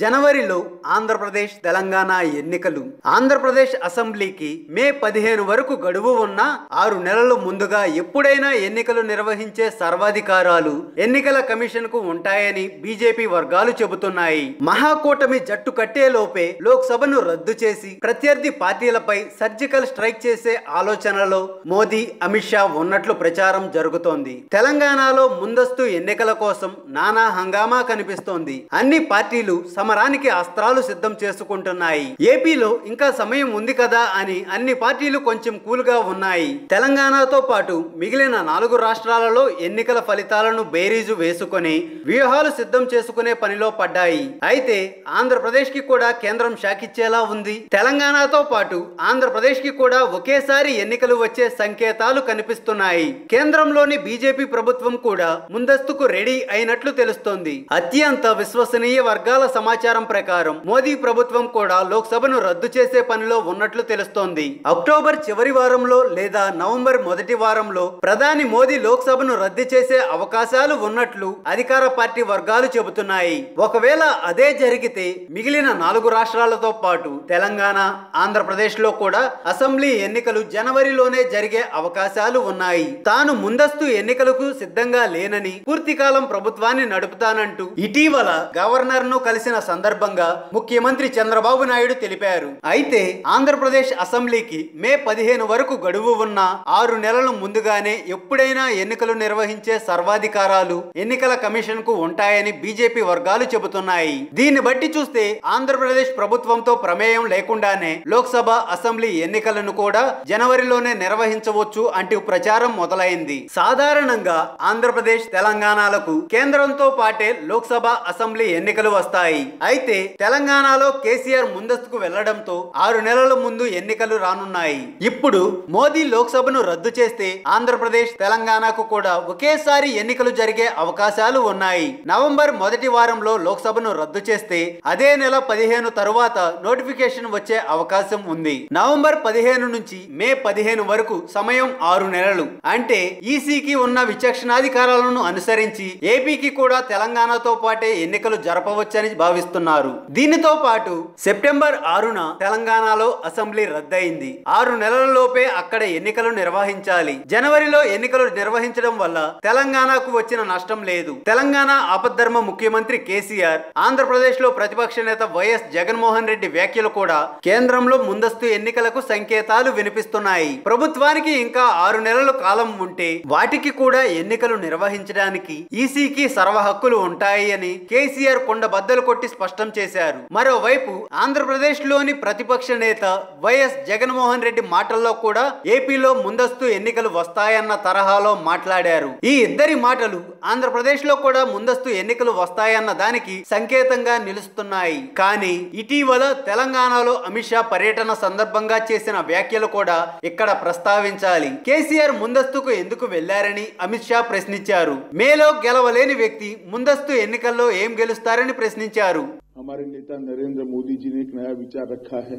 జనవరిలో ఆంధ్రప్రదేశ్ తెలంగాణ ఎన్నికలు. ఆంధ్రప్రదేశ్ అసెంబ్లీకి మే 15 వరకు గడువు ఉన్న 6 నెలల ముందుగా ఎప్పుడైనా ఎన్నికలు నిర్వహించే సర్వాధికారాలు ఎన్నికల కమిషన్ కు ఉంటాయని బీజేపీ వర్గాలు చెబుతున్నాయి. మహాకూటమి జట్టు కట్టేలోపే లోక్సభను రద్దు చేసి ప్రత్యర్థి పార్టీలపై సర్జికల్ స్ట్రైక్ చేసే ఆలోచనలో మోదీ, అమిత్ షా ఉన్నట్లు ప్రచారం జరుగుతోంది. తెలంగాణలో ముందస్తు ఎన్నికల కోసం నానా హంగామా కనిపిస్తోంది. అన్ని పార్టీలు సమరానికి అస్త్రాలు సిద్ధం చేసుకుంటున్నాయి. ఏపీలో ఇంకా సమయం ఉంది కదా అని అన్ని పార్టీలు కొంచెం కూల్ గా ఉన్నాయి. తెలంగాణతో పాటు మిగిలిన 4 రాష్ట్రాలలో ఎన్నికల ఫలితాలను బేరీజు వేసుకొని వ్యూహాలు సిద్ధం చేసుకునే పనిలో పడ్డాయి. అయితే ఆంధ్రప్రదేశ్ కి కూడా కేంద్రం షాకిచ్చేలా ఉంది. తెలంగాణతో పాటు ఆంధ్రప్రదేశ్ కి కూడా ఒకేసారి ఎన్నికలు వచ్చే సంకేతాలు కనిపిస్తున్నాయి. కేంద్రంలోని బీజేపీ ప్రభుత్వం కూడా ముందస్తుకు రెడీ అయినట్లు తెలుస్తోంది. అత్యంత విశ్వసనీయ వర్గాల సమాచారం ప్రకారం మోదీ ప్రభుత్వం కూడా లోక్సభను రద్దు చేసే పనిలో ఉన్నట్లు తెలుస్తోంది. అక్టోబర్ చివరి వారంలో లేదా నవంబర్ మొదటి వారంలో ప్రధాని మోదీ లోక్సభను రద్దు చేసే అవకాశాలు ఉన్నట్లు అధికార పార్టీ వర్గాలు చెబుతున్నాయి. ఒకవేళ అదే జరిగితే మిగిలిన 4 రాష్ట్రాలతో పాటు తెలంగాణ, ఆంధ్రప్రదేశ్ లో కూడా అసెంబ్లీ ఎన్నికలు జనవరిలోనే జరిగే అవకాశాలు ఉన్నాయి. తాను ముందస్తు ఎన్నికలకు సిద్ధంగా లేనని, పూర్తికాలం ప్రభుత్వాన్ని నడుపుతానంటూ ఇటీవల గవర్నర్ ను కలిసిన సందర్భంగా ముఖ్యమంత్రి చంద్రబాబు నాయుడు తెలిపారు. అయితే ఆంధ్రప్రదేశ్ అసెంబ్లీకి మే 15 వరకు గడువు ఉన్న 6 నెలల ముందుగానే ఎప్పుడైనా ఎన్నికలు నిర్వహించే సర్వాధికారాలు ఎన్నికల కమిషన్ కు ఉంటాయని బీజేపీ వర్గాలు చెబుతున్నాయి. దీన్ని బట్టి చూస్తే ఆంధ్రప్రదేశ్ ప్రభుత్వంతో ప్రమేయం లేకుండానే లోక్సభ, అసెంబ్లీ ఎన్నికలను కూడా జనవరిలోనే నిర్వహించవచ్చు అంటూ ప్రచారం మొదలైంది. సాధారణంగా ఆంధ్రప్రదేశ్, తెలంగాణలకు కేంద్రంతో పాటే లోక్సభ, అసెంబ్లీ ఎన్నికలు వస్తాయి. అయితే తెలంగాణలో కేసీఆర్ ముందస్తుకు వెళ్లడంతో 6 నెలల ముందు ఎన్నికలు రానున్నాయి. ఇప్పుడు మోదీ లోక్సభను రద్దు చేస్తే ఆంధ్రప్రదేశ్, తెలంగాణకు కూడా ఒకేసారి ఎన్నికలు జరిగే అవకాశాలు ఉన్నాయి. నవంబర్ మొదటి వారంలో లోక్సభను రద్దు చేస్తే అదే నెల 15 తరువాత నోటిఫికేషన్ వచ్చే అవకాశం ఉంది. నవంబర్ 15 నుంచి మే 15 వరకు సమయం 6 నెలలు. అంటే ఈసీకి ఉన్న విచక్షణాధికారాలను అనుసరించి ఏపీకి కూడా తెలంగాణతో పాటే ఎన్నికలు జరపవచ్చని భావిస్తున్నారు. దీనితో పాటు సెప్టెంబర్ 6న తెలంగాణలో అసెంబ్లీ రద్దయింది. 6 నెలలలోపే అక్కడ ఎన్నికలు నిర్వహించాలి. జనవరిలో ఎన్నికలు నిర్వహించడం వల్ల తెలంగాణకు వచ్చిన నష్టం లేదు. తెలంగాణ ఆపద్ధర్మ ముఖ్యమంత్రి కేసీఆర్, ఆంధ్రప్రదేశ్ లో ప్రతిపక్ష నేత వైఎస్ జగన్మోహన్ రెడ్డి వ్యాఖ్యలు కూడా కేంద్రంలో ముందస్తు ఎన్నికలకు సంకేతాలు వినిపిస్తున్నాయి. ప్రభుత్వానికి ఇంకా 6 నెలల కాలం ఉంటే వాటికి కూడా ఎన్నికలు నిర్వహించడానికి ఈసీకి సర్వ హక్కులు ఉంటాయి అని కేసీఆర్ కొండ బద్దలు కొట్టి స్పష్టం చేశారు. మరోవైపు ఆంధ్రప్రదేశ్ లోని ప్రతిపక్ష నేత వైఎస్ జగన్మోహన్ రెడ్డి మాటల్లో కూడా ఏపీలో ముందస్తు ఎన్నికలు వస్తాయన్న తరహాలో మాట్లాడారు. ఈ ఇద్దరి మాటలు ఆంధ్రప్రదేశ్ లో కూడా ముందస్తు ఎన్నికలు వస్తాయన్న దానికి సంకేతంగా నిలుస్తున్నాయి. కానీ ఇటీవల తెలంగాణలో అమిత్ షా పర్యటన సందర్భంగా చేసిన వ్యాఖ్యలు కూడా ఇక్కడ ప్రస్తావించాలి. కేసీఆర్ ముందస్తుకు ఎందుకు వెళ్లారని అమిత్ షా ప్రశ్నించారు. మేలో గెలవలేని వ్యక్తి ముందస్తు ఎన్నికల్లో ఏం గెలుస్తారని ప్రశ్నించారు. हमारे नेता नरेंद्र मोदी जी ने एक नया विचार रखा है,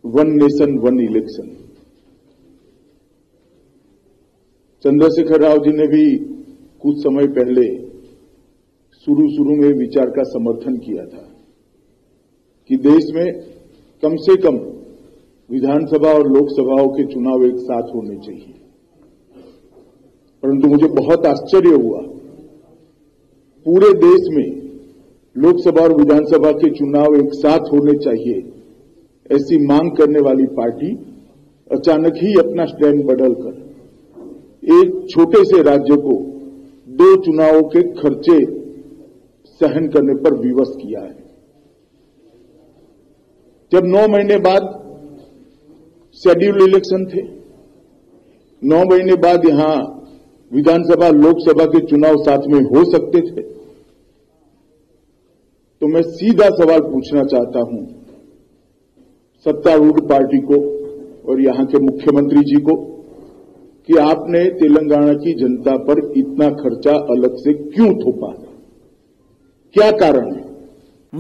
one nation one election. Chandrashekar Rao ji ने भी कुछ समय पहले शुरू में विचार का समर्थन किया था कि देश में कम से कम विधानसभा और लोकसभाओं के चुनाव एक साथ होने चाहिए। परंतु मुझे बहुत आश्चर्य हुआ, पूरे देश में लोकसभा और विधानसभा के चुनाव एक साथ होने चाहिए ऐसी मांग करने वाली पार्टी अचानक ही अपना स्टैंड बदलकर एक छोटे से राज्य को 2 चुनावों के खर्चे सहन करने पर विवश किया है। जब 9 महीने बाद शेड्यूल इलेक्शन थे, 9 महीने बाद यहां विधानसभा, लोकसभा के चुनाव साथ में हो सकते थे, तो मैं सीधा सवाल पूछना चाहता हूं सत्तारूढ़ पार्टी को और यहां के मुख्यमंत्री जी को कि आपने तेलंगाना की जनता पर इतना खर्चा अलग से क्यों थोपा? क्या कारण है?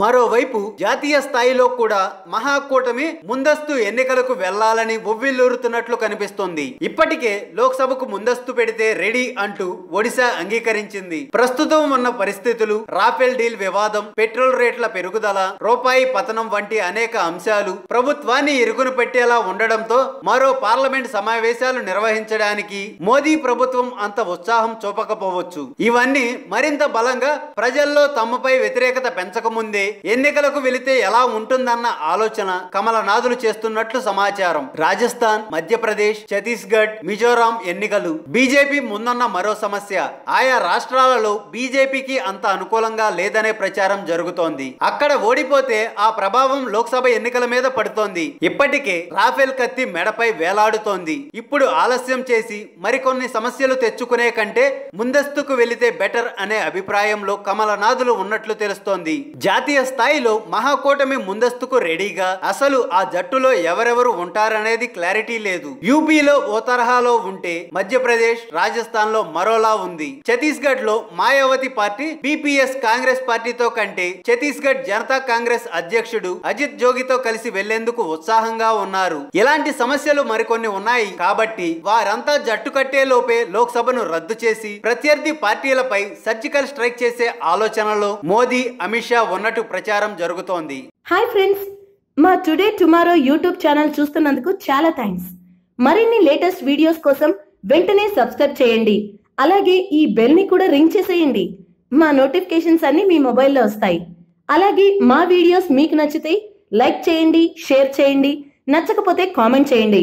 మరోవైపు జాతీయ స్థాయిలో కూడా మహాకూటమి ముందస్తు ఎన్నికలకు వెళ్లాలని ఉవ్విల్లూరుతున్నట్లు కనిపిస్తోంది. ఇప్పటికే లోక్సభకు ముందస్తు పెడితే రెడీ అంటూ ఒడిశా అంగీకరించింది. ప్రస్తుతం ఉన్న పరిస్థితులు, రాఫెల్ డీల్ వివాదం, పెట్రోల్ రేట్ల పెరుగుదల, రూపాయి పతనం వంటి అనేక అంశాలు ప్రభుత్వాన్ని ఇరుకును పెట్టేలా ఉండడంతో మరో పార్లమెంట్ సమావేశాలు నిర్వహించడానికి మోదీ ప్రభుత్వం అంత ఉత్సాహం చూపకపోవచ్చు. ఇవన్నీ మరింత బలంగా ప్రజల్లో తమపై వ్యతిరేకత పెంచకముందే ఎన్నికలకు వెళితే ఎలా ఉంటుందన్న ఆలోచన కమలనాథులు చేస్తున్నట్లు సమాచారం. రాజస్థాన్, మధ్యప్రదేశ్, ఛత్తీస్గఢ్, మిజోరాం ఎన్నికలు బీజేపీ ముందున్న మరో సమస్య. ఆయా రాష్ట్రాలలో బీజేపీకి అంత అనుకూలంగా లేదనే ప్రచారం జరుగుతోంది. అక్కడ ఓడిపోతే ఆ ప్రభావం లోక్సభ ఎన్నికల మీద పడుతోంది. ఇప్పటికే రాఫెల్ కత్తి మెడపై వేలాడుతోంది. ఇప్పుడు ఆలస్యం చేసి మరికొన్ని సమస్యలు తెచ్చుకునే కంటే ముందస్తుకు వెళితే బెటర్ అనే అభిప్రాయంలో కమలనాథులు ఉన్నట్లు తెలుస్తోంది. జాతీయ స్థాయిలో మహాకూటమి ముందస్తుకు రెడీగా, అసలు ఆ జట్టులో ఎవరెవరు ఉంటారనేది క్లారిటీ లేదు. యూపీలో ఓ తరహాలో ఉంటే మధ్యప్రదేశ్, రాజస్థాన్ లో మరోలా ఉంది. ఛత్తీస్గఢ్ లో మాయావతి పార్టీ బీపీఎస్ కాంగ్రెస్ పార్టీతో కంటే ఛత్తీస్గఢ్ జనతా కాంగ్రెస్ అధ్యక్షుడు అజిత్ జోగితో కలిసి వెళ్లేందుకు ఉత్సాహంగా ఉన్నారు. ఇలాంటి సమస్యలు మరికొన్ని ఉన్నాయి కాబట్టి వారంతా జట్టు కట్టే లోపే లోక్సభను రద్దు చేసి ప్రత్యర్థి పార్టీలపై సర్జికల్ స్ట్రైక్ చేసే ఆలోచనలో మోదీ, అమిత్ షా ఉన్నట్టు ప్రచారం జరుగుతోంది. హాయ్ ఫ్రెండ్స్, మా టుడే టుమారో యూట్యూబ్ ఛానల్ చూస్తున్నందుకు చాలా థ్యాంక్స్. మరిన్ని లేటెస్ట్ వీడియోస్ కోసం వెంటనే సబ్స్క్రైబ్ చేయండి. అలాగే ఈ బెల్ ని కూడా రింగ్ చేసేయండి. మా నోటిఫికేషన్స్ అన్ని మీ మొబైల్లో వస్తాయి. అలాగే మా వీడియోస్ మీకు నచ్చితే లైక్ చేయండి, షేర్ చేయండి, నచ్చకపోతే కామెంట్ చేయండి.